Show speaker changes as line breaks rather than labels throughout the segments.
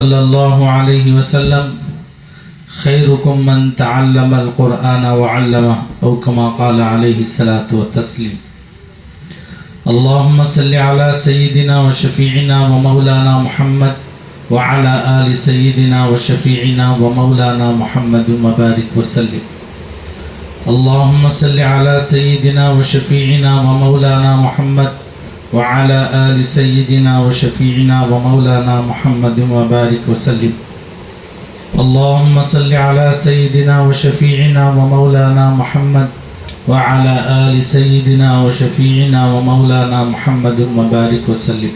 صلی اللہ علیہ وسلم خیرکم من تعلم القرآن وعلمہ او کما قال علیہ الصلاة والتسلیم اللہم صلی علی سیدنا و شفیعنا و مولانا محمد وعلى آل سیدنا و شفیعنا و مولانا محمد مبارک وسلم اللہم صلی علی سیدنا و شفیعنا و مولانا محمد وعلى آل سيدنا وشفيعنا ومولانا محمد وبارك وسلم اللهم صل على سيدنا وشفيعنا ومولانا محمد وعلى آل سيدنا وشفيعنا ومولانا محمد وبارك وسلم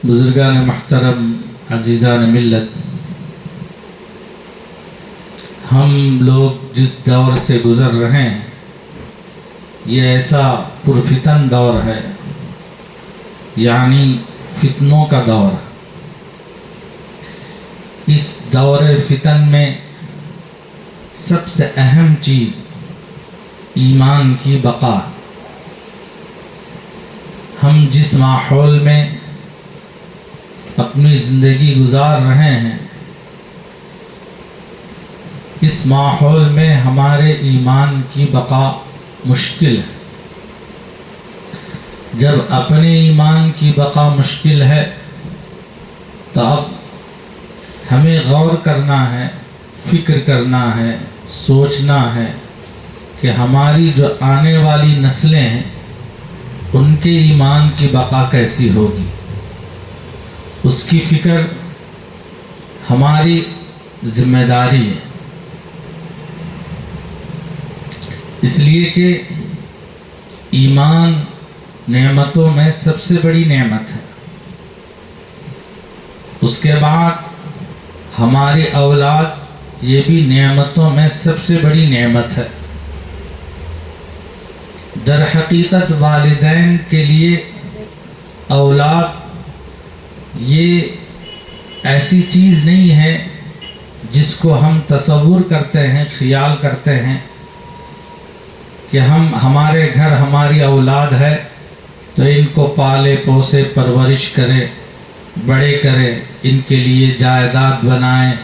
بزرگان محترم، عزیزان ملت، ہم لوگ جس دور سے گزر رہے ہیں یہ ایسا پرفتن دور ہے، یعنی فتنوں کا دور۔ اس دور فتن میں سب سے اہم چیز ایمان کی بقا۔ ہم جس ماحول میں اپنی زندگی گزار رہے ہیں اس ماحول میں ہمارے ایمان کی بقا مشکل ہے۔ جب اپنے ایمان کی بقا مشکل ہے تو اب ہمیں غور کرنا ہے، فکر کرنا ہے، سوچنا ہے کہ ہماری جو آنے والی نسلیں ہیں ان کے ایمان کی بقا کیسی ہوگی۔ اس کی فکر ہماری ذمہ داری ہے، اس لیے کہ ایمان نعمتوں میں سب سے بڑی نعمت ہے۔ اس کے بعد ہماری اولاد یہ بھی نعمتوں میں سب سے بڑی نعمت ہے۔ در حقیقت والدین کے لیے اولاد یہ ایسی چیز نہیں ہے جس کو ہم تصور کرتے ہیں، خیال کرتے ہیں کہ ہمارے گھر ہماری اولاد ہے تو ان کو پالے پوسے پرورش کرے، بڑے کرے، ان کے لیے جائیداد بنائیں۔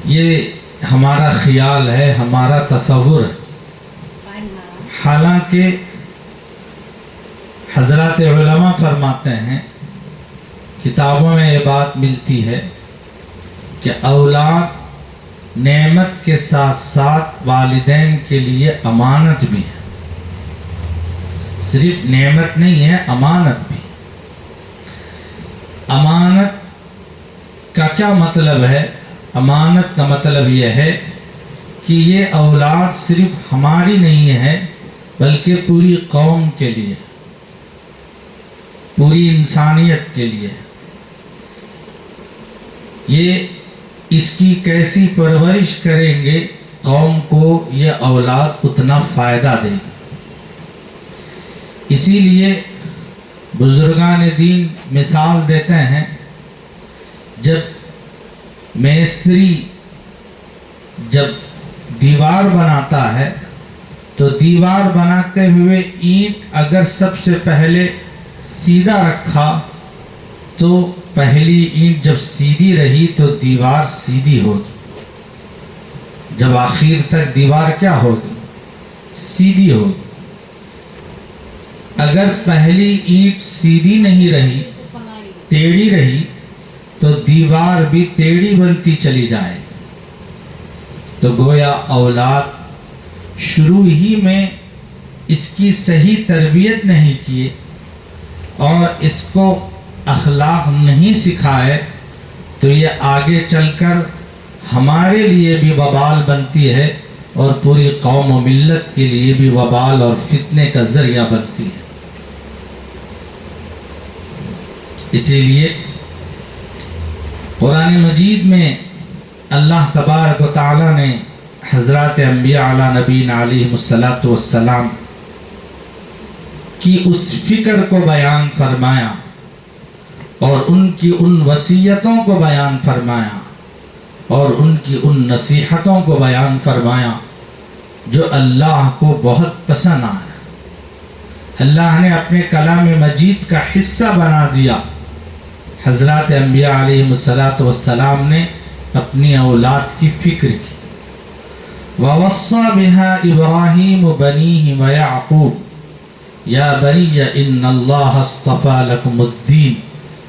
یہ ہمارا خیال ہے، ہمارا تصور ہے۔ حالانکہ حضرات علماء فرماتے ہیں، کتابوں میں یہ بات ملتی ہے کہ اولاد نعمت کے ساتھ ساتھ والدین کے لیے امانت بھی ہے۔ صرف نعمت نہیں ہے، امانت بھی۔ امانت کا کیا مطلب ہے؟ امانت کا مطلب یہ ہے کہ یہ اولاد صرف ہماری نہیں ہے بلکہ پوری قوم کے لیے، پوری انسانیت کے لیے۔ یہ اس کی کیسی پرورش کریں گے قوم کو یہ اولاد اتنا فائدہ دے گی۔ اسی لیے بزرگان دین مثال دیتے ہیں، جب میستری جب دیوار بناتا ہے تو دیوار بناتے ہوئے اینٹ اگر سب سے پہلے سیدھا رکھا تو پہلی اینٹ جب سیدھی رہی تو دیوار سیدھی ہوگی، جب آخر تک دیوار کیا ہوگی؟ سیدھی ہوگی۔ اگر پہلی اینٹ سیدھی نہیں رہی، ٹیڑھی رہی تو دیوار بھی ٹیڑھی بنتی چلی جائے۔ تو گویا اولاد شروع ہی میں اس کی صحیح تربیت نہیں کیے اور اس کو اخلاق نہیں سکھائے تو یہ آگے چل کر ہمارے لیے بھی وبال بنتی ہے اور پوری قوم و ملت کے لیے بھی وبال اور فتنے کا ذریعہ بنتی ہے۔ اسی لیے قرآن مجید میں اللہ تبارک و تعالی نے حضرات انبیاء علی نبینا علیہ الصلاۃ والسلام کی اس فکر کو بیان فرمایا اور ان کی ان وصیتوں کو بیان فرمایا اور ان کی ان نصیحتوں کو بیان فرمایا جو اللہ کو بہت پسند آئے۔ اللہ نے اپنے کلام مجید کا حصہ بنا دیا. حضرات انبیاء علیہ السلام نے اپنی اولاد کی فکر کی. وَوَصَّى بِهَا إِبْرَاهِيمُ بَنِيهِ وَيَعْقُوبُ يَا بَنِيَّ إِنَّ اللَّهَ اصْطَفَى لَكُمُ الدِّينَ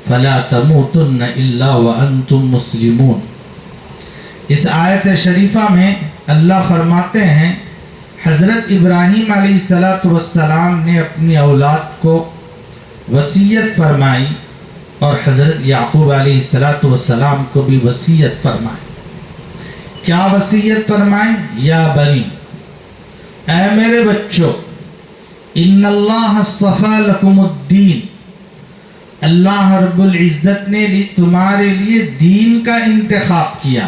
فَلَا تَمُوتُنَّ إِلَّا وَأَنْتُمْ مُسْلِمُونَ. اس آیت شریفہ میں اللہ فرماتے ہیں حضرت ابراہیم علیہ السلام نے اپنی اولاد کو وصیت فرمائی اور حضرت یعقوب علیہ السلام کو بھی وصیت فرمائی. کیا وصیت فرمائی؟ یا بنی، اے میرے بچوں، ان اللہ اصطفیٰ لکم الدین، اللہ رب العزت نے تمہارے لیے دین کا انتخاب کیا.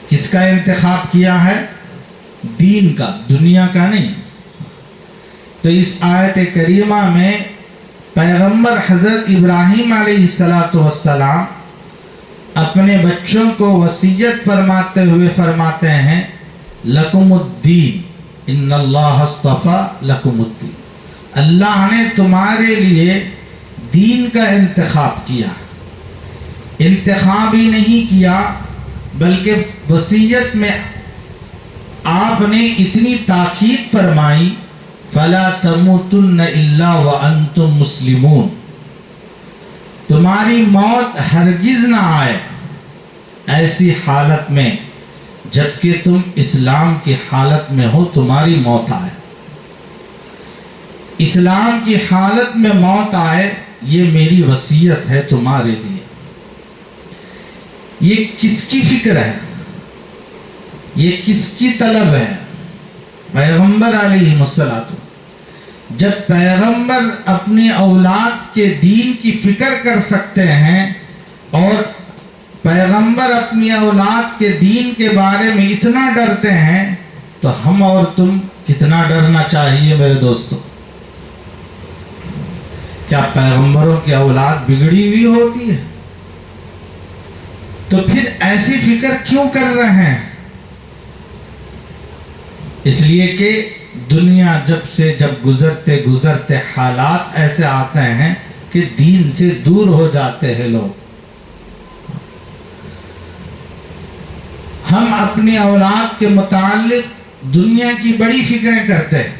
کس کا انتخاب کیا ہے؟ دین کا، دنیا کا نہیں. تو اس آیت کریمہ میں پیغمبر حضرت ابراہیم علیہ السلام اپنے بچوں کو وصیت فرماتے ہوئے فرماتے ہیں لکم الدین، ان اللہ اصطفیٰ لکم الدین، اللہ نے تمہارے لیے دین کا انتخاب کیا. انتخاب ہی نہیں کیا بلکہ وصیت میں آپ نے اتنی تاکید فرمائی فَلَا تَمُوتُنَّ إِلَّا وَأَنْتُمْ مُسْلِمُونَ، تمہاری موت ہرگز نہ آئے ایسی حالت میں جبکہ تم اسلام کی حالت میں ہو تمہاری موت آئے. اسلام کی حالت میں موت آئے، یہ میری وصیت ہے تمہارے لیے. یہ کس کی فکر ہے؟ یہ کس کی طلب ہے؟ پیغمبر علیہ السلام. جب پیغمبر اپنی اولاد کے دین کی فکر کر سکتے ہیں اور پیغمبر اپنی اولاد کے دین کے بارے میں اتنا ڈرتے ہیں تو ہم اور تم کتنا ڈرنا چاہیے میرے دوستو. کیا پیغمبروں کی اولاد بگڑی ہوئی ہوتی ہے؟ تو پھر ایسی فکر کیوں کر رہے ہیں؟ اس لیے کہ دنیا جب گزرتے گزرتے حالات ایسے آتے ہیں کہ دین سے دور ہو جاتے ہیں لوگ. ہم اپنی اولاد کے متعلق دنیا کی بڑی فکریں کرتے ہیں.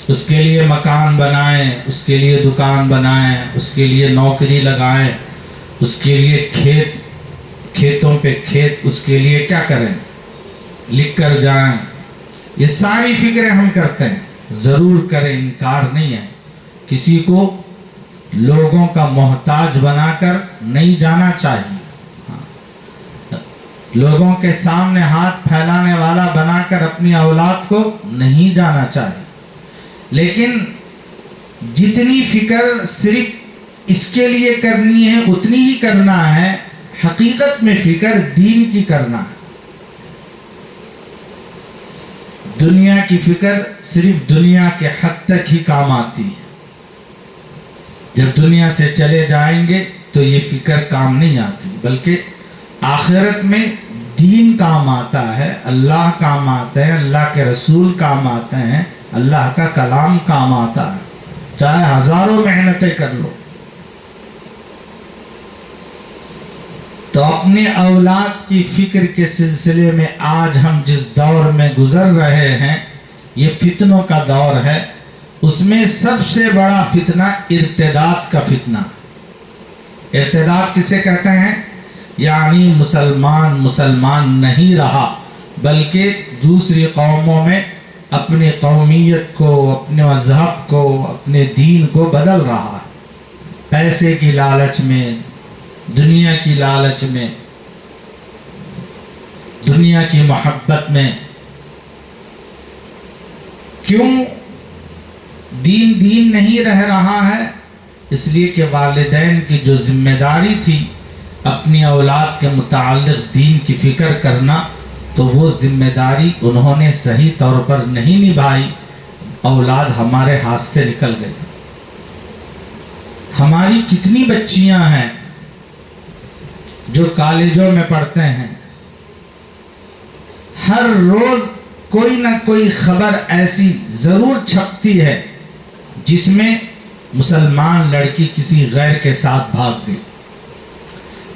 اس کے لیے مکان بنائیں، اس کے لیے دکان بنائیں، اس کے لیے نوکری لگائیں، اس کے لیے کھیتوں پہ کھیت، اس کے لیے کیا کریں، لکھ کر جائیں. یہ ساری فکریں ہم کرتے ہیں. ضرور کریں، انکار نہیں ہے. کسی کو لوگوں کا محتاج بنا کر نہیں جانا چاہیے. لوگوں کے سامنے ہاتھ پھیلانے والا بنا کر اپنی اولاد کو نہیں جانا چاہیے. لیکن جتنی فکر صرف اس کے لیے کرنی ہے اتنی ہی کرنا ہے. حقیقت میں فکر دین کی کرنا ہے. دنیا کی فکر صرف دنیا کے حد تک ہی کام آتی ہے. جب دنیا سے چلے جائیں گے تو یہ فکر کام نہیں آتی، بلکہ آخرت میں دین کام آتا ہے، اللہ کام آتے ہیں، اللہ کے رسول کام آتے ہیں، اللہ کا کلام کام آتا ہے، چاہے ہزاروں محنتیں کر لو. تو اپنے اولاد کی فکر کے سلسلے میں آج ہم جس دور میں گزر رہے ہیں یہ فتنوں کا دور ہے. اس میں سب سے بڑا فتنہ ارتداد کا فتنہ. ارتداد کسے کہتے ہیں؟ یعنی مسلمان نہیں رہا بلکہ دوسری قوموں میں اپنی قومیت کو، اپنے مذہب کو، اپنے دین کو بدل رہا ہے. پیسے کی لالچ میں، دنیا کی لالچ میں، دنیا کی محبت میں. کیوں دین نہیں رہ رہا ہے؟ اس لیے کہ والدین کی جو ذمہ داری تھی اپنی اولاد کے متعلق دین کی فکر کرنا، تو وہ ذمہ داری انہوں نے صحیح طور پر نہیں نبھائی. اولاد ہمارے ہاتھ سے نکل گئی. ہماری کتنی بچیاں ہیں جو کالجوں میں پڑھتے ہیں، ہر روز
کوئی نہ کوئی خبر ایسی ضرور چھپتی ہے جس میں مسلمان لڑکی کسی غیر کے ساتھ بھاگ گئی،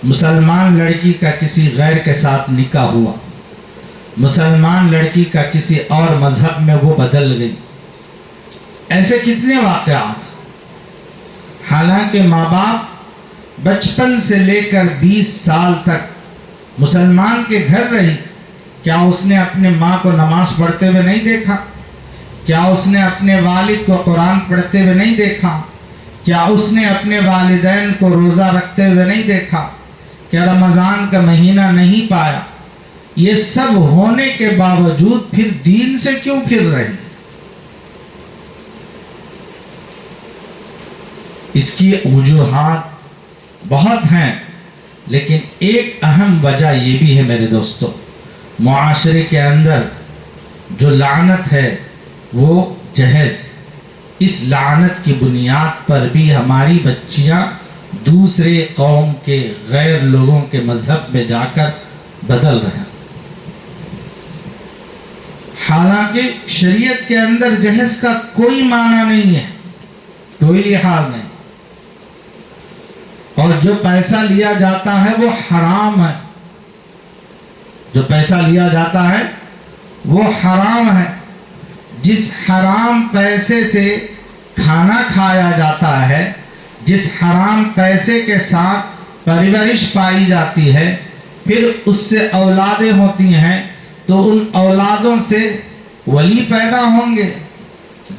مسلمان لڑکی کا کسی غیر کے ساتھ نکاح ہوا، مسلمان لڑکی کا کسی اور مذہب میں وہ بدل گئی۔ ایسے کتنے واقعات۔ حالانکہ ماں باپ بچپن سے لے کر 20 سال تک مسلمان کے گھر رہی، کیا اس نے اپنے ماں کو نماز پڑھتے ہوئے نہیں دیکھا؟ کیا اس نے اپنے والد کو قرآن پڑھتے ہوئے نہیں دیکھا؟ کیا اس نے اپنے والدین کو روزہ رکھتے ہوئے نہیں دیکھا؟ کیا رمضان کا مہینہ نہیں پایا؟ یہ سب ہونے کے باوجود پھر دین سے کیوں پھر رہی؟ اس کی وجوہات بہت ہیں، لیکن ایک اہم وجہ یہ بھی ہے میرے دوستو، معاشرے کے اندر جو لعنت ہے وہ جہیز۔ اس لعنت کی بنیاد پر بھی ہماری بچیاں دوسرے قوم کے غیر لوگوں کے مذہب میں جا کر بدل رہے ہیں۔ حالانکہ شریعت کے اندر جہیز کا کوئی معنی نہیں ہے، کوئی لحاظ نہیں، اور جو پیسہ لیا جاتا ہے وہ حرام ہے، جو پیسہ لیا جاتا ہے وہ حرام ہے۔ جس حرام پیسے سے کھانا کھایا جاتا ہے، جس حرام پیسے کے ساتھ پرورش پائی جاتی ہے، پھر اس سے اولادیں ہوتی ہیں، تو ان اولادوں سے ولی پیدا ہوں گے،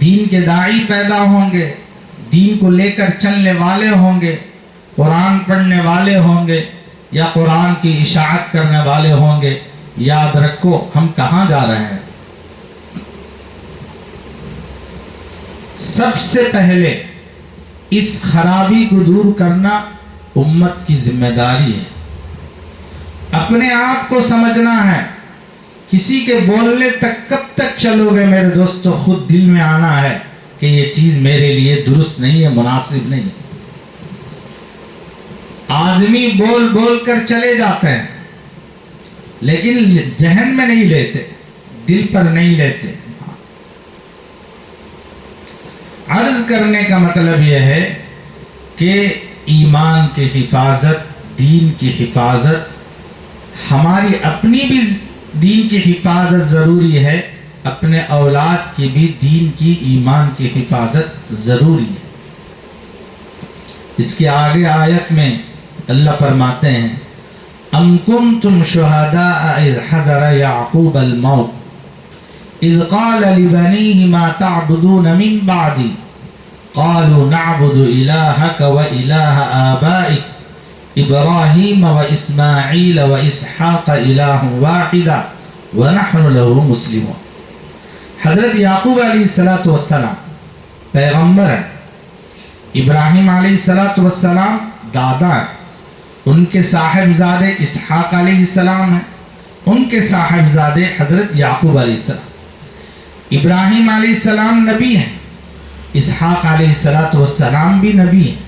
دین کے داعی پیدا ہوں گے، دین کو لے کر چلنے والے ہوں گے، قرآن پڑھنے والے ہوں گے، یا قرآن کی اشاعت کرنے والے ہوں گے۔ یاد رکھو ہم کہاں جا رہے ہیں۔ سب سے پہلے اس خرابی کو دور کرنا امت کی ذمہ داری ہے۔ اپنے آپ کو سمجھنا ہے۔ کسی کے بولنے تک کب تک چلو گے میرے دوستو؟ خود دل میں آنا ہے کہ یہ چیز میرے لیے درست نہیں ہے، مناسب نہیں ہے۔ آدمی بول بول کر چلے جاتے ہیں، لیکن ذہن میں نہیں لیتے، دل پر نہیں لیتے۔ عرض کرنے کا مطلب یہ ہے کہ ایمان کی حفاظت، دین کی حفاظت، ہماری اپنی بھی دین کی حفاظت ضروری ہے، اپنے اولاد کی بھی دین کی، ایمان کی حفاظت ضروری ہے۔ اس کے آگے آیت میں اللہ فرماتے ہیں ام کنتم شہداء اذ حضر یعقوب الموت اذ قال لبنیہ ما تعبدون من بعدی قالوا نعبد الہک و الہ آبائک ابراہیم و اسماعیل و اسحاق الہ واحدا ونحن له مسلمون۔ حضرت یعقوب علیہ السلام پیغمبر ہیں، ابراہیم علیہ السلام دادا ہیں، ان کے صاحبزادے اسحاق علیہ السلام ہیں، ان کے صاحبزادے حضرت یعقوب علیہ السلام۔ ابراہیم علیہ السلام نبی ہیں، اسحاق علیہ السلام بھی نبی ہیں،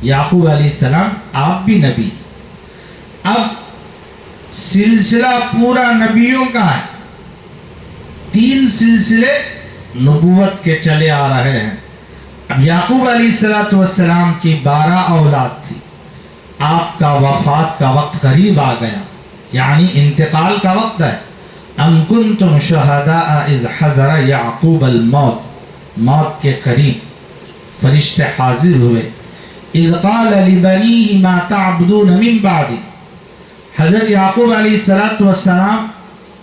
یعقوب علیہ السلام آپ بھی نبی ہیں۔ اب سلسلہ پورا نبیوں کا ہے، 3 سلسلے نبوت کے چلے آ رہے ہیں۔ اب یعقوب علیہ السلام کی 12 اولاد تھی، آپ کا وفات کا وقت قریب آ گیا، یعنی انتقال کا وقت ہے۔ ام کنتم شہداء اذ حضر یعقوب الموت، موت کے قریب فرشتے حاضر ہوئے۔ اذ قال لبنیہ ما تعبدون من بعدی، حضرت یعقوب علیہ السلام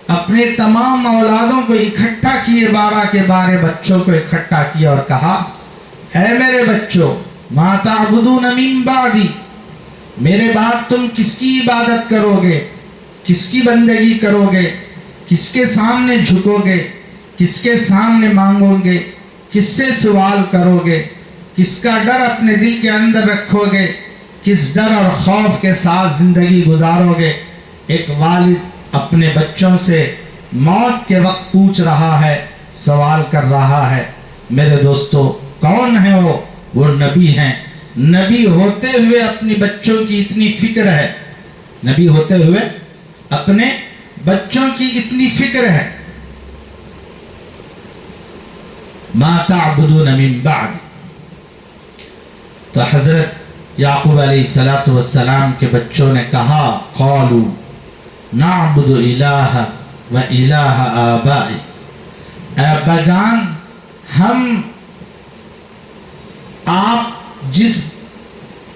اپنے تمام اولادوں کو اکٹھا کیے، 12 کے 12 بچوں کو اکٹھا کیا اور کہا اے میرے بچوں، ما تعبدون من بعدی، میرے بعد تم کس کی عبادت کرو گے، کس کی بندگی کرو گے، کس کے سامنے جھکو گے، کس کے سامنے مانگو گے، کس سے سوال کرو گے، کس کا ڈر اپنے دل کے اندر رکھو گے، کس ڈر اور خوف کے ساتھ زندگی گزارو گے۔ ایک والد اپنے بچوں سے موت کے وقت پوچھ رہا ہے، سوال کر رہا ہے۔ میرے دوستو کون ہیں وہ نبی ہیں۔ نبی ہوتے ہوئے اپنی بچوں کی اتنی فکر ہے، نبی ہوتے ہوئے اپنے بچوں کی اتنی فکر ہے۔ ما تعبدون من بعد. تو حضرت یعقوب علیہ السلام کے بچوں نے کہا قالوا نعبد الہ و الہ آبائی، اے ابا جان ہم آپ جس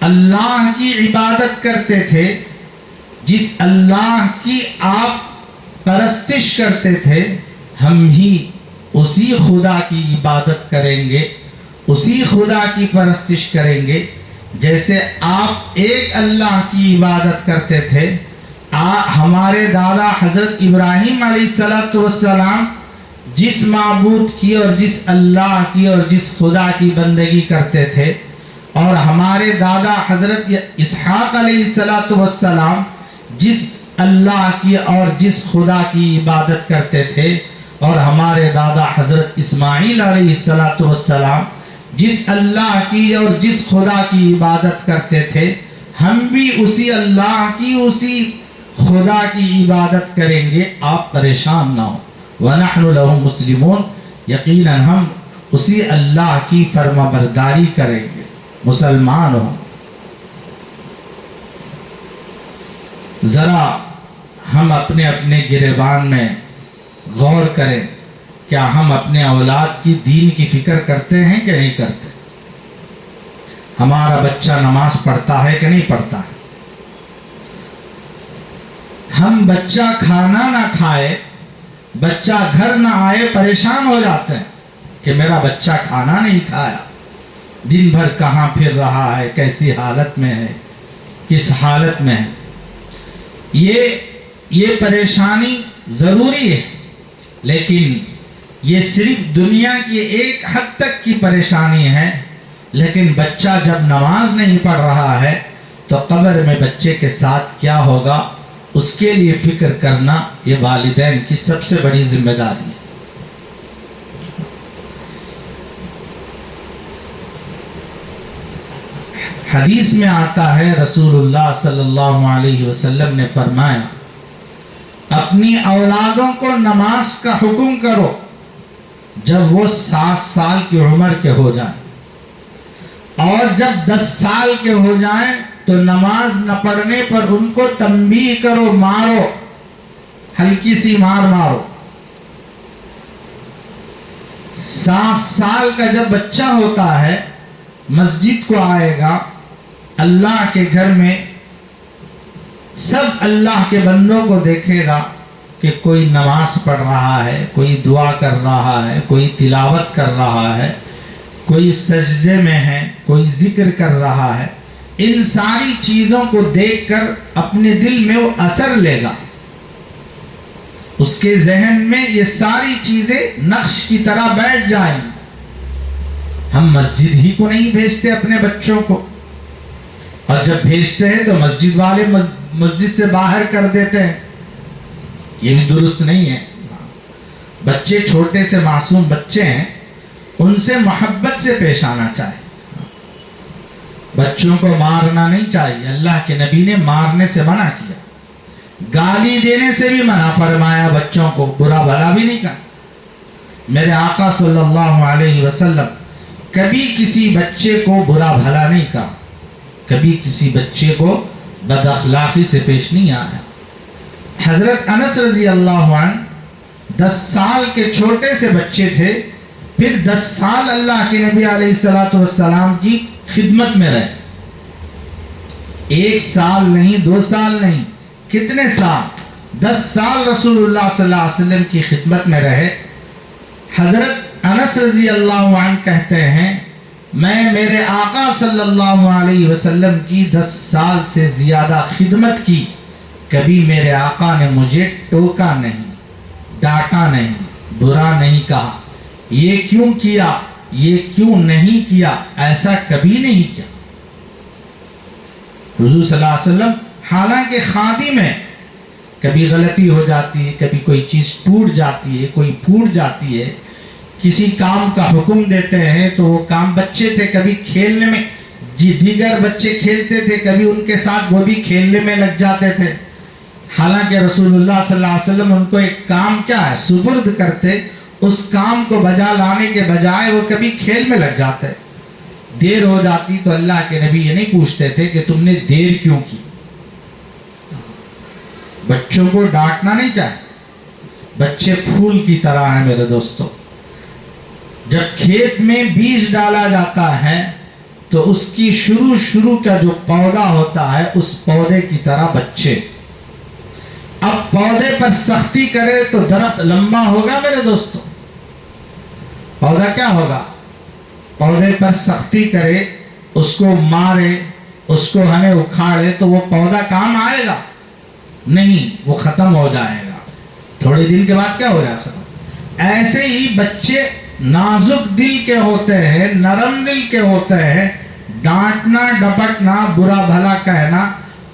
اللہ کی عبادت کرتے تھے، جس اللہ کی آپ پرستش کرتے تھے، ہم ہی اسی خدا کی عبادت کریں گے، اسی خدا کی پرستش کریں گے جیسے آپ ایک اللہ کی عبادت کرتے تھے. ہمارے دادا حضرت ابراہیم علیہ السلام جس معبود کی اور جس اللہ کی اور جس خدا کی بندگی کرتے تھے، اور ہمارے دادا حضرت اسحاق علیہ السلام جس اللہ کی اور جس خدا کی عبادت کرتے تھے، اور ہمارے دادا حضرت اسماعیل علیہ السلام جس اللہ کی اور جس خدا کی عبادت کرتے تھے، ہم بھی اسی اللہ کی اسی خدا کی عبادت کریں گے، آپ پریشان نہ ہو. وَنَحْنُ لَهُ مُسْلِمُونَ، یقیناً ہم اسی اللہ کی فرما برداری کریں گے، مسلمان ہوں. ذرا ہم اپنے اپنے گریبان میں غور کریں، کیا ہم اپنے اولاد کی دین کی فکر کرتے ہیں کہ نہیں کرتے؟ ہمارا بچہ نماز پڑھتا ہے کہ نہیں پڑھتا ہے؟ ہم بچہ کھانا نہ کھائے، بچہ گھر نہ آئے پریشان ہو جاتے ہیں کہ میرا بچہ کھانا نہیں کھایا، دن بھر کہاں پھر رہا ہے، کیسی حالت میں ہے، کس حالت میں ہے. یہ پریشانی ضروری ہے، لیکن یہ صرف دنیا کی ایک حد تک کی پریشانی ہے. لیکن بچہ جب نماز نہیں پڑھ رہا ہے تو قبر میں بچے کے ساتھ کیا ہوگا، اس کے لیے فکر کرنا یہ والدین کی سب سے بڑی ذمہ داری ہے. حدیث میں آتا ہے رسول اللہ صلی اللہ علیہ وسلم نے فرمایا اپنی اولادوں کو نماز کا حکم کرو جب وہ 7 سال کی عمر کے ہو جائیں، اور جب 10 سال کے ہو جائیں تو نماز نہ پڑھنے پر ان کو تنبیہ کرو، مارو، ہلکی سی مار مارو. 7 سال کا جب بچہ ہوتا ہے مسجد کو آئے گا، اللہ کے گھر میں سب اللہ کے بندوں کو دیکھے گا کہ کوئی نماز پڑھ رہا ہے، کوئی دعا کر رہا ہے، کوئی تلاوت کر رہا ہے، کوئی سجدے میں ہے، کوئی ذکر کر رہا ہے. ان ساری چیزوں کو دیکھ کر اپنے دل میں وہ اثر لے گا، اس کے ذہن میں یہ ساری چیزیں نقش کی طرح بیٹھ جائیں. ہم مسجد ہی کو نہیں بھیجتے اپنے بچوں کو، اور جب بھیجتے ہیں تو مسجد والے مسجد سے باہر کر دیتے ہیں. یہ بھی درست نہیں ہے. بچے چھوٹے سے معصوم بچے ہیں، ان سے محبت سے پیش آنا چاہیے. بچوں کو مارنا نہیں چاہیے، اللہ کے نبی نے مارنے سے منع کیا، گالی دینے سے بھی منع فرمایا، بچوں کو برا بھلا بھی نہیں کہا. میرے آقا صلی اللہ علیہ وسلم کبھی کسی بچے کو برا بھلا نہیں کہا، کبھی کسی بچے کو بد اخلاقی سے پیش نہیں آیا. حضرت انس رضی اللہ عنہ 10 سال کے چھوٹے سے بچے تھے، پھر 10 سال اللہ کے نبی علیہ السلام کی خدمت میں رہے. 1 سال نہیں، 2 سال نہیں، کتنے سال؟ 10 سال رسول اللہ صلی اللہ علیہ وسلم کی خدمت میں رہے. حضرت انس رضی اللہ عنہ کہتے ہیں میں میرے آقا صلی اللہ علیہ وسلم کی 10 سال سے زیادہ خدمت کی، کبھی میرے آقا نے مجھے ٹوکا نہیں، ڈانٹا نہیں، برا نہیں کہا، یہ کیوں کیا، یہ کیوں نہیں کیا، ایسا کبھی نہیں کیا. حضور صلی اللہ علیہ وسلم حالانکہ خادم ہے، کبھی غلطی ہو جاتی ہے، کبھی کوئی چیز ٹوٹ جاتی ہے، کوئی پھوٹ جاتی ہے، کسی کام کا حکم دیتے ہیں تو وہ کام، بچے تھے کبھی کھیلنے میں، دیگر بچے کھیلتے تھے کبھی ان کے ساتھ وہ بھی کھیلنے میں لگ جاتے تھے. حالانکہ رسول اللہ صلی اللہ علیہ وسلم ان کو ایک کام کیا ہے سپرد کرتے، اس کام کو بجا لانے کے بجائے وہ کبھی کھیل میں لگ جاتے. دیر ہو جاتی تو اللہ کے نبی یہ نہیں پوچھتے تھے کہ تم نے دیر کیوں کی. بچوں کو ڈانٹنا نہیں چاہیے. بچے پھول کی طرح ہیں میرے دوستو. جب کھیت میں بیج ڈالا جاتا ہے تو اس کی شروع کا جو پودا ہوتا ہے اس پودے کی طرح بچے. اب پودے پر سختی کرے تو درخت لمبا ہوگا میرے دوستو. پودا کیا ہوگا؟ پودے پر سختی کرے، اس کو مارے، اس کو ہمیں اکھاڑے تو وہ پودا کام آئے گا نہیں، وہ ختم ہو جائے گا. تھوڑے دن کے بعد کیا ہو جائے گا؟ ختم. ایسے ہی بچے نازک دل کے ہوتے ہیں، نرم دل کے ہوتے ہیں. ڈانٹنا، ڈپٹنا، برا بھلا کہنا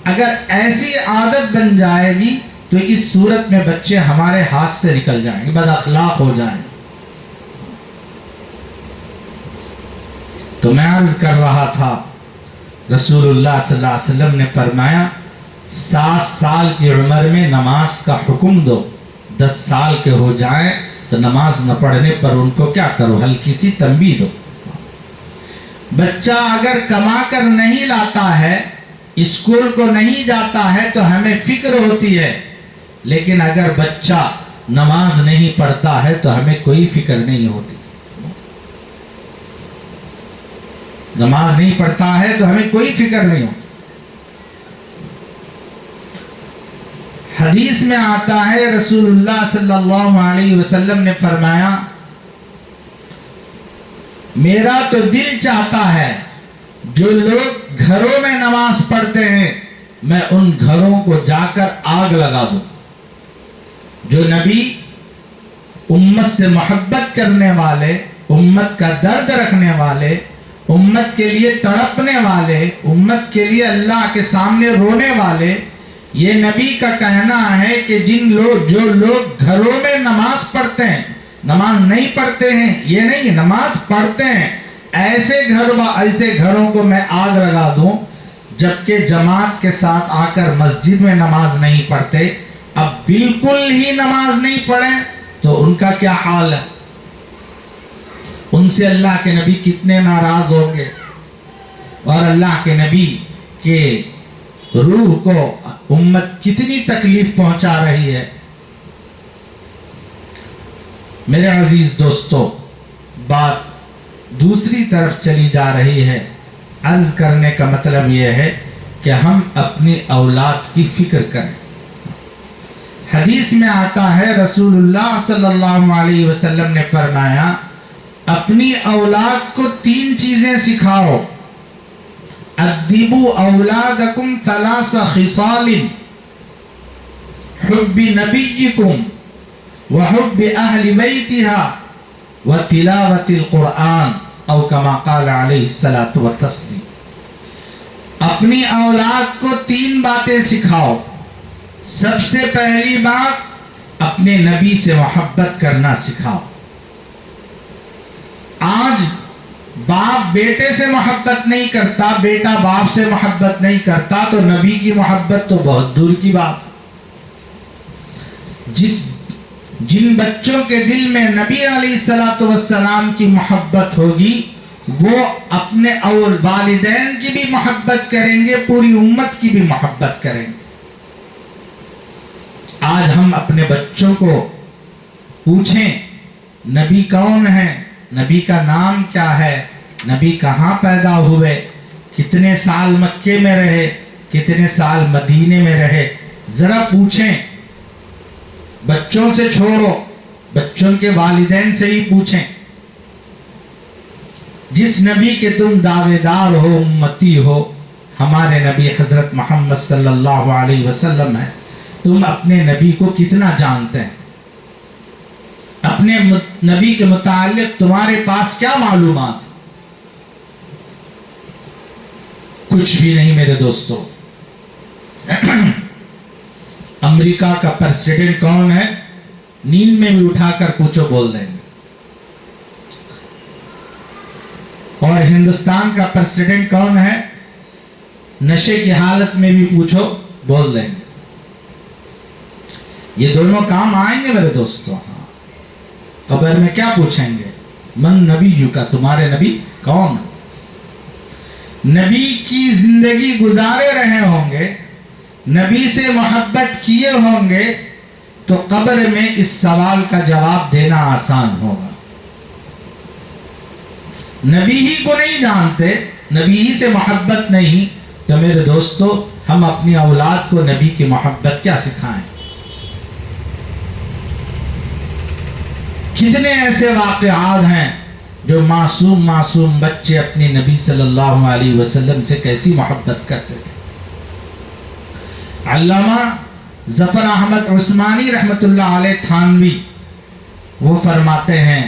اگر ایسی عادت بن جائے گی تو اس صورت میں بچے ہمارے ہاتھ سے نکل جائیں گے، بد اخلاق ہو جائیں گے. تو میں عرض کر رہا تھا رسول اللہ صلی اللہ علیہ وسلم نے فرمایا 7 سال کی عمر میں نماز کا حکم دو، 10 سال کے ہو جائیں تو نماز نہ پڑھنے پر ان کو کیا کرو؟ ہلکی سی تنبیہ دو. بچہ اگر کما کر نہیں لاتا ہے، اسکول کو نہیں جاتا ہے تو ہمیں فکر ہوتی ہے، لیکن اگر بچہ نماز نہیں پڑھتا ہے تو ہمیں کوئی فکر نہیں ہوتی. نماز نہیں پڑھتا ہے تو ہمیں کوئی فکر نہیں ہوتی. حدیث میں آتا ہے رسول اللہ صلی اللہ علیہ وسلم نے فرمایا میرا تو دل چاہتا ہے جو لوگ گھروں میں نماز پڑھتے ہیں میں ان گھروں کو جا کر آگ لگا دوں. جو نبی امت سے محبت کرنے والے، امت کا درد رکھنے والے، امت کے لیے تڑپنے والے، امت کے لیے اللہ کے سامنے رونے والے، یہ نبی کا کہنا ہے کہ جو لوگ گھروں میں نماز پڑھتے ہیں، نماز نہیں پڑھتے ہیں یہ نہیں، نماز پڑھتے ہیں، ایسے گھروں کو میں آگ لگا دوں. جبکہ جماعت کے ساتھ آ کر مسجد میں نماز نہیں پڑھتے. اب بالکل ہی نماز نہیں پڑھیں تو ان کا کیا حال ہے؟ ان سے اللہ کے نبی کتنے ناراض ہوں گے، اور اللہ کے نبی کے روح کو امت کتنی تکلیف پہنچا رہی ہے. میرے عزیز دوستو، بات دوسری طرف چلی جا رہی ہے. عرض کرنے کا مطلب یہ ہے کہ ہم اپنی اولاد کی فکر کریں. حدیث میں آتا ہے رسول اللہ صلی اللہ علیہ وسلم نے فرمایا اپنی اولاد کو 3 چیزیں سکھاؤ. ادبوا اولادکم 3 خصال حب نبیکم وحب اہل بیتها وتلاوت القرآن او کما قال علیہ الصلاۃ والتسلیم. اپنی اولاد کو 3 باتیں سکھاؤ. سب سے پہلی بات اپنے نبی سے محبت کرنا سکھاؤ. آج باپ بیٹے سے محبت نہیں کرتا، بیٹا باپ سے محبت نہیں کرتا تو نبی کی محبت تو بہت دور کی بات. جن بچوں کے دل میں نبی علیہ الصلاۃ والسلام کی محبت ہوگی وہ اپنے والدین کی بھی محبت کریں گے، پوری امت کی بھی محبت کریں گے. آج ہم اپنے بچوں کو پوچھیں نبی کون ہے، نبی کا نام کیا ہے، نبی کہاں پیدا ہوئے، کتنے سال مکے میں رہے، کتنے سال مدینے میں رہے، ذرا پوچھیں. بچوں سے چھوڑو، بچوں کے والدین سے ہی پوچھیں. جس نبی کے تم دعوے دار ہو، امتی ہو، ہمارے نبی حضرت محمد صلی اللہ علیہ وسلم ہے. تم اپنے نبی کو کتنا جانتے ہیں؟ اپنے نبی کے متعلق تمہارے پاس کیا معلومات؟ کچھ بھی نہیں میرے دوستو. امریکہ کا پریزیڈنٹ کون ہے؟ نیند میں بھی اٹھا کر پوچھو بول دیں گے. اور ہندوستان کا پریزیڈنٹ کون ہے؟ نشے کی حالت میں بھی پوچھو بول دیں گے. یہ دونوں کام آئیں گے میرے دوستو. قبر میں کیا پوچھیں گے؟ من نبی کا، تمہارے نبی کون؟ نبی کی زندگی گزارے رہے ہوں گے، نبی سے محبت کیے ہوں گے، تو قبر میں اس سوال کا جواب دینا آسان ہوگا۔ نبی ہی کو نہیں جانتے، نبی ہی سے محبت نہیں، تو میرے دوستو ہم اپنی اولاد کو نبی کی محبت کیا سکھائیں؟ کتنے ایسے واقعات ہیں جو معصوم بچے اپنی نبی صلی اللہ علیہ وسلم سے کیسی محبت کرتے تھے۔ علامہ ظفر احمد عثمانی رحمت اللہ علیہ تھانوی وہ فرماتے ہیں،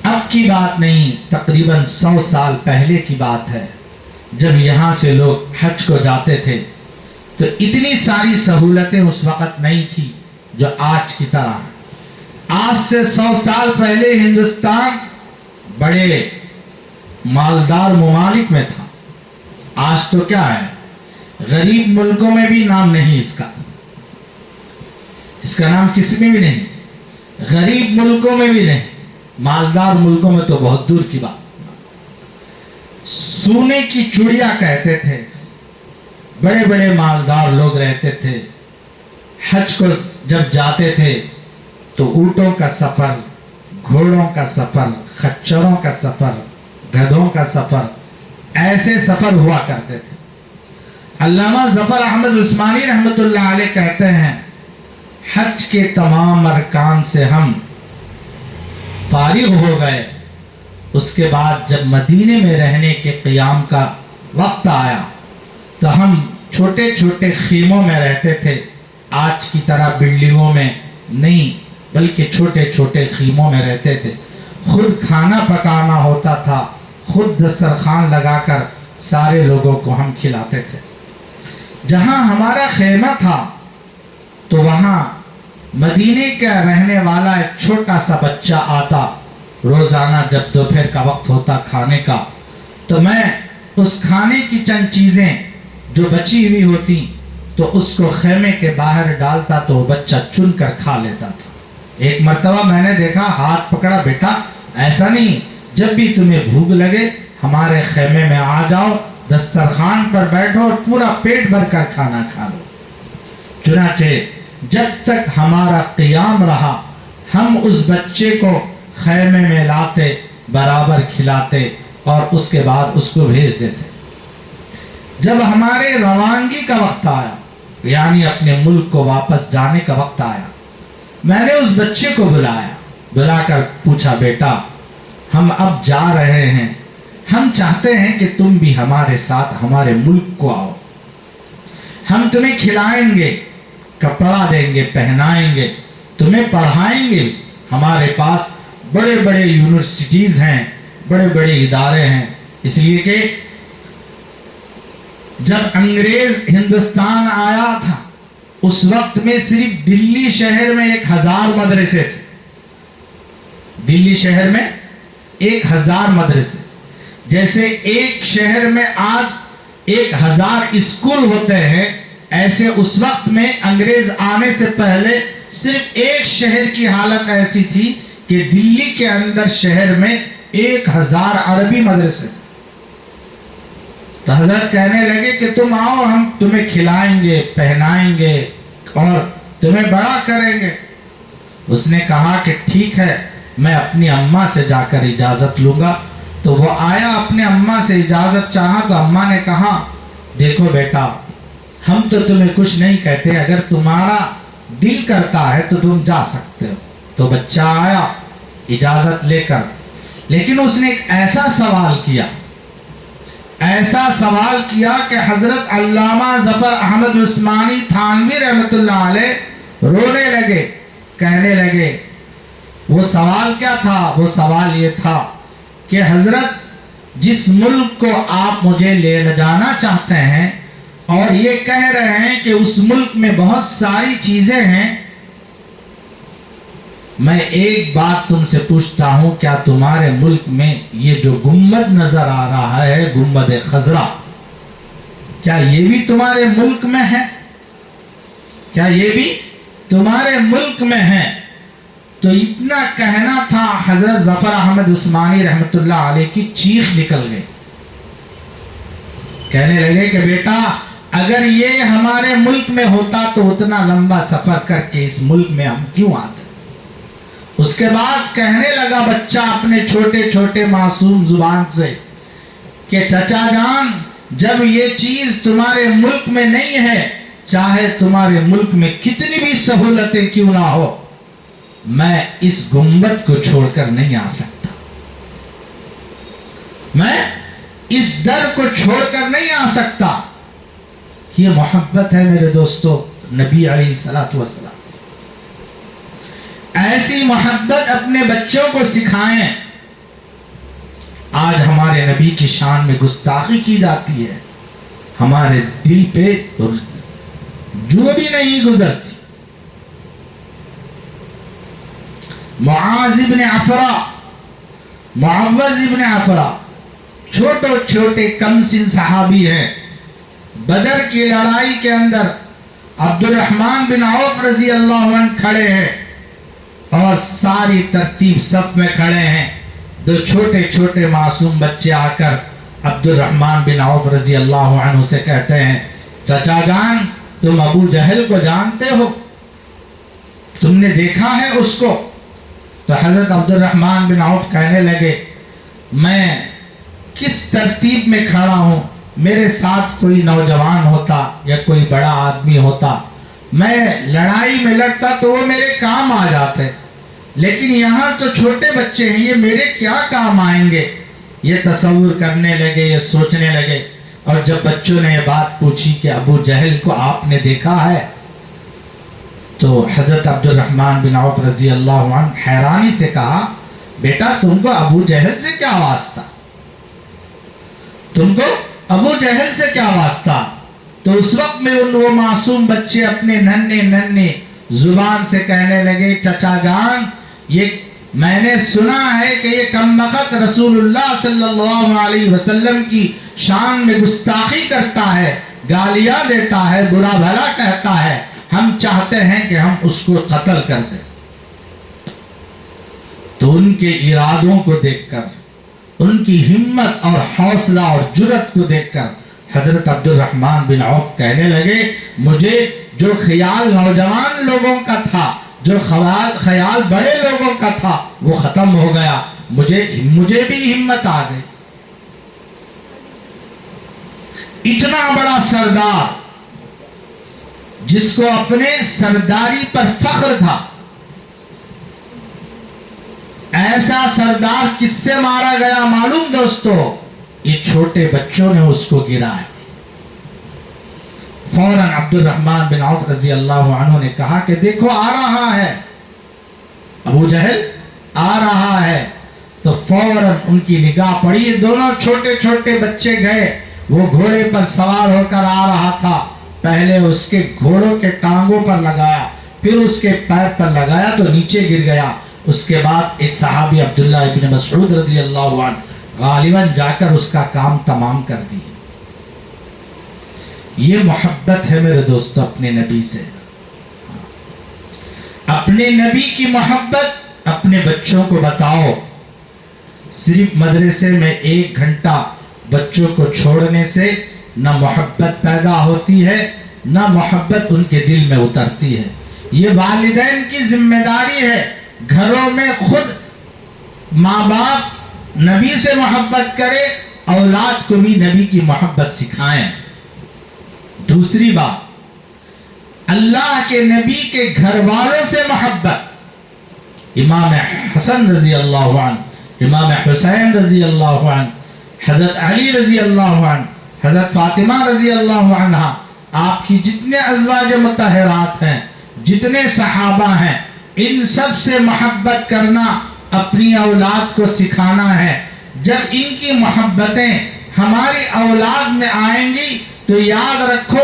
اب کی بات نہیں، تقریباً 100 سال پہلے کی بات ہے، جب یہاں سے لوگ حج کو جاتے تھے تو اتنی ساری سہولتیں اس وقت نہیں تھی جو آج کی طرح۔ آج سے 100 سال پہلے ہندوستان بڑے مالدار ممالک میں تھا، آج تو کیا ہے، غریب ملکوں میں بھی نام نہیں اس کا نام کسی میں بھی نہیں، غریب ملکوں میں بھی نہیں، مالدار ملکوں میں تو بہت دور کی بات۔ سونے کی چڑیا کہتے تھے، بڑے بڑے مالدار لوگ رہتے تھے، حج کو جب جاتے تھے تو اونٹوں کا سفر، گھوڑوں کا سفر، خچروں کا سفر، گدھوں کا سفر، ایسے سفر ہوا کرتے تھے۔ علامہ ظفر احمد عثمانی رحمت اللہ علیہ کہتے ہیں، حج کے تمام ارکان سے ہم فارغ ہو گئے، اس کے بعد جب مدینے میں رہنے کے قیام کا وقت آیا تو ہم چھوٹے چھوٹے خیموں میں رہتے تھے، آج کی طرح بلڈنگوں میں نہیں بلکہ چھوٹے چھوٹے خیموں میں رہتے تھے، خود کھانا پکانا ہوتا تھا، خود دسترخوان لگا کر سارے لوگوں کو ہم کھلاتے تھے۔ جہاں ہمارا خیمہ تھا تو وہاں مدینے کا رہنے والا ایک چھوٹا سا بچہ آتا، روزانہ جب دوپہر کا وقت ہوتا کھانے کا، تو میں اس کھانے کی چند چیزیں جو بچی ہوئی ہوتی تو اس کو خیمے کے باہر ڈالتا تو وہ بچہ چن کر کھا لیتا تھا۔ ایک مرتبہ میں نے دیکھا، ہاتھ پکڑا، بیٹا ایسا نہیں، جب بھی تمہیں بھوک لگے ہمارے خیمے میں آ جاؤ، دسترخوان پر بیٹھو اور پورا پیٹ بھر کر کھانا کھا لو۔ چنانچہ جب تک ہمارا قیام رہا ہم اس بچے کو خیمے میں لاتے، برابر کھلاتے اور اس کے بعد اس کو بھیج دیتے۔ جب ہمارے روانگی کا وقت آیا، یعنی اپنے ملک کو واپس جانے کا وقت آیا، میں نے اس بچے کو بلا کر پوچھا، بیٹا ہم اب جا رہے ہیں، ہم چاہتے ہیں کہ تم بھی ہمارے ساتھ ہمارے ملک کو آؤ، ہم تمہیں کھلائیں گے، کپڑا دیں گے، پہنائیں گے، تمہیں پڑھائیں گے، ہمارے پاس بڑے بڑے یونیورسٹیز ہیں، بڑے بڑے ادارے ہیں، اس لیے کہ جب انگریز ہندوستان آیا تھا اس وقت میں صرف دلی شہر میں 1000 مدرسے تھے، دلی شہر میں 1000 مدرسے، جیسے ایک شہر میں آج 1000 اسکول ہوتے ہیں، ایسے اس وقت میں انگریز آنے سے پہلے صرف ایک شہر کی حالت ایسی تھی کہ دلی کے اندر شہر میں 1000 عربی مدرسے تھے۔ تو حضرت کہنے لگے کہ تم آؤ، ہم تمہیں کھلائیں گے، پہنائیں گے اور تمہیں بڑا کریں گے۔ اس نے کہا کہ ٹھیک ہے، میں اپنی اماں سے جا کر اجازت لوں گا۔ تو وہ آیا، اپنے اماں سے اجازت چاہا تو اماں نے کہا، دیکھو بیٹا ہم تو تمہیں کچھ نہیں کہتے، اگر تمہارا دل کرتا ہے تو تم جا سکتے ہو۔ تو بچہ آیا اجازت لے کر، لیکن اس نے ایک ایسا سوال کیا کہ حضرت علامہ ظفر احمد عثمانی تھانوی رحمت اللہ علیہ رونے لگے، کہنے لگے وہ سوال کیا تھا؟ وہ سوال یہ تھا کہ حضرت جس ملک کو آپ مجھے لے جانا چاہتے ہیں اور یہ کہہ رہے ہیں کہ اس ملک میں بہت ساری چیزیں ہیں، میں ایک بات تم سے پوچھتا ہوں، کیا تمہارے ملک میں یہ جو گنبد نظر آ رہا ہے، گنبد خضرا، کیا یہ بھی تمہارے ملک میں ہے؟ کیا یہ بھی تمہارے ملک میں ہے؟ تو اتنا کہنا تھا، حضرت ظفر احمد عثمانی رحمۃ اللہ علیہ کی چیخ نکل گئی. کہنے لگے کہ بیٹا اگر یہ ہمارے ملک میں ہوتا تو اتنا لمبا سفر کر کے اس ملک میں ہم کیوں آتے. اس کے بعد کہنے لگا بچہ اپنے چھوٹے چھوٹے معصوم زبان سے کہ چچا جان جب یہ چیز تمہارے ملک میں نہیں ہے، چاہے تمہارے ملک میں کتنی بھی سہولتیں کیوں نہ ہو، میں اس گنبد کو چھوڑ کر نہیں آ سکتا، میں اس در کو چھوڑ کر نہیں آ سکتا. یہ محبت ہے میرے دوستو نبی علیہ الصلوۃ والسلام. ایسی محبت اپنے بچوں کو سکھائیں. آج ہمارے نبی کی شان میں گستاخی کی جاتی ہے، ہمارے دل پہ جو بھی نہیں گزرتی. معاذ ابن عفرا، معوذ ابن عفرا چھوٹے چھوٹے کم سن صحابی ہیں. بدر کی لڑائی کے اندر عبد الرحمن بن عوف رضی اللہ عنہ کھڑے ہیں اور ساری ترتیب صف میں کھڑے ہیں. دو چھوٹے چھوٹے معصوم بچے آ کر عبد الرحمن بن عوف رضی اللہ عنہ سے کہتے ہیں چچا جان تم ابو جہل کو جانتے ہو، تم نے دیکھا ہے اس کو؟ تو حضرت عبد الرحمن بن عوف کہنے لگے میں کس ترتیب میں کھڑا ہوں، میرے ساتھ کوئی نوجوان ہوتا یا کوئی بڑا آدمی ہوتا، میں لڑائی میں لڑتا تو وہ میرے کام آ جاتے، لیکن یہاں تو چھوٹے بچے ہیں، یہ میرے کیا کام آئیں گے. یہ تصور کرنے لگے، یہ سوچنے لگے. اور جب بچوں نے یہ بات پوچھی کہ ابو جہل کو آپ نے دیکھا ہے، تو حضرت عبد الرحمن بن عوف رضی اللہ عنہ حیرانی سے کہا بیٹا تم کو ابو جہل سے کیا واسطہ، تم کو ابو جہل سے کیا واسطہ. تو اس وقت میں وہ معصوم بچے اپنے ننھے ننھے زبان سے کہنے لگے چچا جان یہ میں نے سنا ہے کہ یہ کمبخت رسول اللہ صلی اللہ علیہ وسلم کی شان میں گستاخی کرتا ہے، گالیاں دیتا ہے، برا بھلا کہتا ہے، ہم چاہتے ہیں کہ ہم اس کو قتل کر دیں. تو ان کے ارادوں کو دیکھ کر، ان کی ہمت اور حوصلہ اور جرأت کو دیکھ کر حضرت عبد الرحمن بن عوف کہنے لگے مجھے جو خیال نوجوان لوگوں کا تھا، جو خیال بڑے لوگوں کا تھا وہ ختم ہو گیا، مجھے بھی ہمت آ گئی. اتنا بڑا سردار جس کو اپنے سرداری پر فخر تھا، ایسا سردار کس سے مارا گیا معلوم دوستو؟ یہ چھوٹے بچوں نے اس کو گرایا. فوراً عبد الرحمن بن عوف رضی اللہ عنہ نے کہا کہ دیکھو آ رہا ہے ابو جہل، آ رہا ہے. تو فوراً ان کی نگاہ پڑی، دونوں چھوٹے چھوٹے بچے گئے، وہ گھوڑے پر سوار ہو کر آ رہا تھا. پہلے اس کے گھوڑوں کے ٹانگوں پر لگایا، پھر اس کے پیر پر لگایا تو نیچے گر گیا. اس کے بعد ایک صحابی عبداللہ ابن مسعود رضی اللہ عنہ غالباً جا کر اس کا کام تمام کر دی. یہ محبت ہے میرے دوستو اپنے نبی سے. اپنے نبی کی محبت اپنے بچوں کو بتاؤ. صرف مدرسے میں 1 گھنٹہ بچوں کو چھوڑنے سے نہ محبت پیدا ہوتی ہے، نہ محبت ان کے دل میں اترتی ہے. یہ والدین کی ذمہ داری ہے، گھروں میں خود ماں باپ نبی سے محبت کرے، اولاد کو بھی نبی کی محبت سکھائیں. دوسری بات، اللہ کے نبی کے گھر والوں سے محبت. امام حسن رضی اللہ عنہ، امام حسین رضی اللہ عنہ، حضرت علی رضی اللہ عنہ، حضرت فاطمہ رضی اللہ عنہ، آپ کی جتنے ازواج مطہرات ہیں، جتنے صحابہ ہیں، ان سب سے محبت کرنا اپنی اولاد کو سکھانا ہے. جب ان کی محبتیں ہماری اولاد میں آئیں گی تو یاد رکھو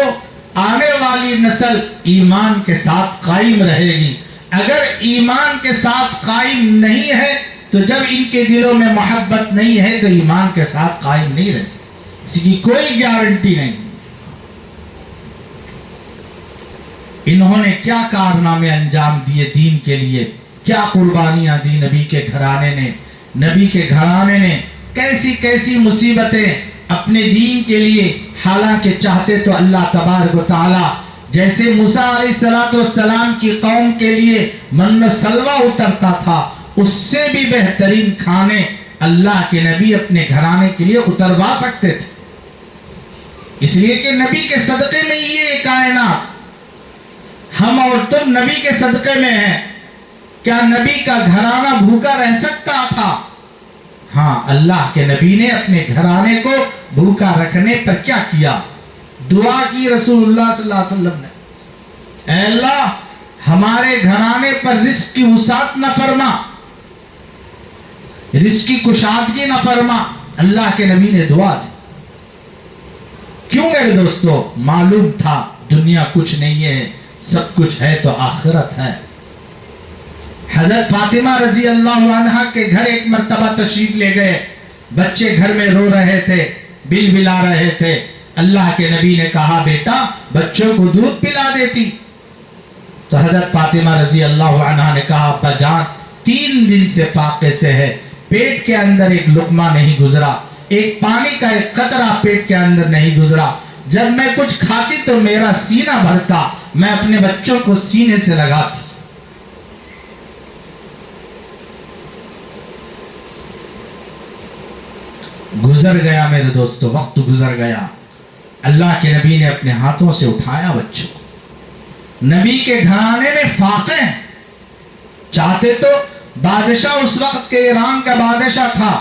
آنے والی نسل ایمان کے ساتھ قائم رہے گی. اگر ایمان کے ساتھ قائم نہیں ہے تو جب ان کے دلوں میں محبت نہیں ہے تو ایمان کے ساتھ قائم نہیں رہ سکتے، اس کی کوئی گارنٹی نہیں. انہوں نے کیا کارنامے انجام دیے دین کے لیے. کیا قربانیاں دی نبی کے گھرانے نے. نبی کے گھرانے نے کیسی کیسی مصیبتیں اپنے دین کے لیے، حالانکہ چاہتے تو اللہ تبارک و تعالی جیسے موسیٰ علیہ السلام کی قوم کے لیے من و سلوہ اترتا تھا، اس سے بھی بہترین کھانے اللہ کے نبی اپنے گھرانے کے لیے اتروا سکتے تھے. اس لیے کہ نبی کے صدقے میں یہ کائنات، ہم اور تم نبی کے صدقے میں ہیں. کیا نبی کا گھرانہ بھوکا رہ سکتا تھا؟ ہاں، اللہ کے نبی نے اپنے گھرانے کو بھوکا رکھنے پر کیا کیا؟ دعا کی رسول اللہ صلی اللہ علیہ وسلم نے، اے اللہ ہمارے گھرانے پر رزق کی وسعت نہ فرما، رزق کی کشادگی نہ فرما. اللہ کے نبی نے دعا دی. کیوں میرے دوستو؟ معلوم تھا دنیا کچھ نہیں ہے، سب کچھ ہے تو آخرت ہے. حضرت فاطمہ رضی اللہ عنہ کے گھر ایک مرتبہ تشریف لے گئے. بچے گھر میں رو رہے تھے، بل بلا رہے تھے. اللہ کے نبی نے کہا بیٹا بچوں کو دودھ پلا دیتی. تو حضرت فاطمہ رضی اللہ عنہ نے کہا ابا جان 3 دن سے فاقے سے ہے، پیٹ کے اندر ایک لقمہ نہیں گزرا، ایک پانی کا ایک قطرہ پیٹ کے اندر نہیں گزرا. جب میں کچھ کھاتی تو میرا سینہ بھرتا، میں اپنے بچوں کو سینے سے لگاتی. گزر گیا میرے دوستو، وقت گزر گیا. اللہ کے نبی نے اپنے ہاتھوں سے اٹھایا بچوں کو. نبی کے گھرانے میں فاقے ہیں. چاہتے تو بادشاہ اس وقت کے ایران کا بادشاہ تھا،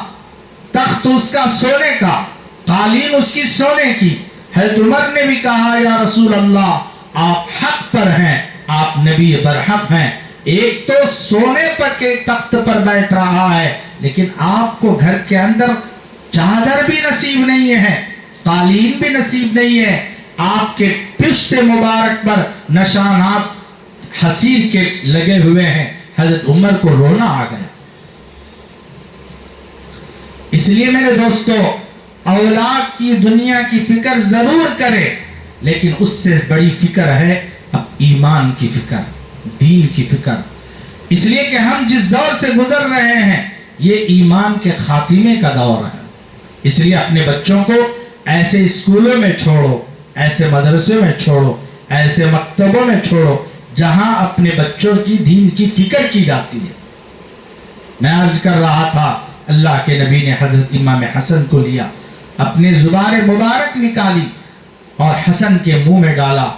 تخت اس کا سونے کا، قالین اس کی سونے کی. حضرت عمر نے بھی کہا یا رسول اللہ آپ حق پر ہیں، آپ نبی برحق ہیں. ایک تو سونے پر کے تخت پر بیٹھ رہا ہے، لیکن آپ کو گھر کے اندر چادر بھی نصیب نہیں ہے، قالین بھی نصیب نہیں ہے. آپ کے پشت مبارک پر نشانات حسیر کے لگے ہوئے ہیں. حضرت عمر کو رونا آ گیا. اس لیے میرے دوستو اولاد کی دنیا کی فکر ضرور کرے، لیکن اس سے بڑی فکر ہے اب ایمان کی فکر، دین کی فکر. اس لیے کہ ہم جس دور سے گزر رہے ہیں یہ ایمان کے خاتمے کا دور ہے. اس لیے اپنے بچوں کو ایسے اسکولوں میں چھوڑو، ایسے مدرسوں میں چھوڑو، ایسے مکتبوں میں چھوڑو جہاں اپنے بچوں کی دین کی فکر کی جاتی ہے. میں عرض کر رہا تھا اللہ کے نبی نے حضرت امام حسن کو لیا، اپنے زبان مبارک نکالی اور حسن کے منہ میں ڈالا،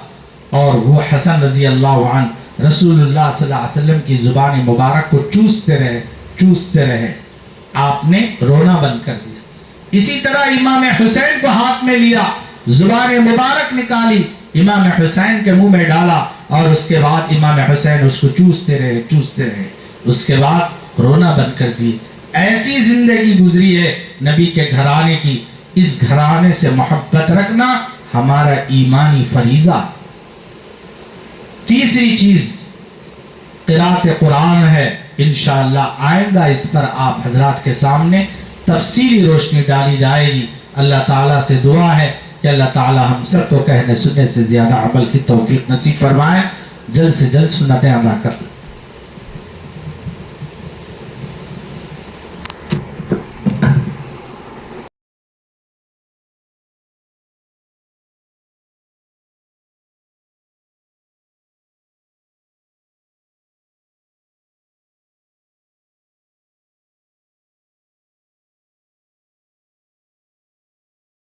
اور وہ حسن رضی اللہ عنہ رسول اللہ صلی اللہ علیہ وسلم کی زبان مبارک کو چوستے رہے. آپ نے رونا بند کر دیا. اسی طرح امام حسین کو ہاتھ میں لیا، زبان مبارک نکالی، امام حسین کے منہ میں ڈالا، اور اس کے بعد امام حسین اس کو چوستے رہے. اس کے بعد رونا بند کر دی. ایسی زندگی گزری ہے نبی کے گھرانے کی. اس گھرانے سے محبت رکھنا ہمارا ایمانی فریضہ. تیسری چیز قرأت قرآن ہے. انشاءاللہ آئندہ اس پر آپ حضرات کے سامنے تفصیلی روشنی ڈالی جائے گی. اللہ تعالیٰ سے دعا ہے کہ اللہ تعالیٰ ہم سب کو کہنے سننے سے زیادہ عمل کی توفیق نصیب فرمائے. جلد سے جلد سنتیں ادا کر لیں.